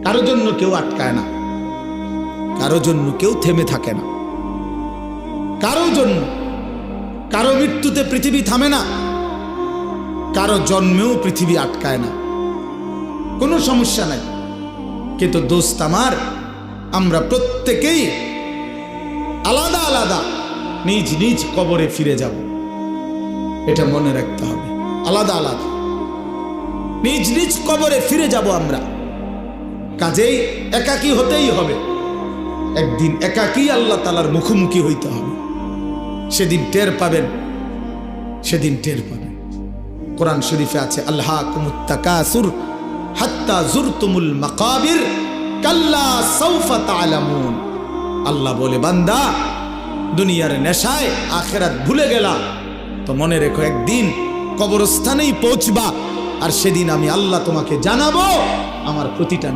কারো জন্য কেউ আটকায় না, কারো জন্য কেউ থেমে থাকে না, কারো জন্য কারো মৃত্যুতে পৃথিবী থামে না, কারো জন্মেও পৃথিবী আটকায় না, কোনো সমস্যা নাই। কিন্তু দোস্ত আমার, আমরা প্রত্যেকেই আলাদা আলাদা নিজ নিজ কবরে ফিরে যাব, এটা মনে রাখতে হবে। আলাদা আলাদা নিজ নিজ কবরে ফিরে যাব আমরা। কাজেই একাকী হতেই হবে, একদিন একাকী আল্লাহ তাআলার মুখোমুখি হইতে হবে। সেদিন টের পাবেন, সেদিন টের পাবেন। কোরআন শরীফে আছে, আল্লাকুমুত তাকাসুর হাত্তা জুরতুমুল মাকাবির কাল্লা সাউফা তা'লামুন। আল্লাহ বলে, বান্দা দুনিয়ার নেশায় আখিরাত ভুলে গেলা, তো মনে রেখো একদিন কবরস্থানেই পৌঁছবা, আর সেদিন আমি আল্লাহ তোমাকে জানাবো আমার প্রতিটা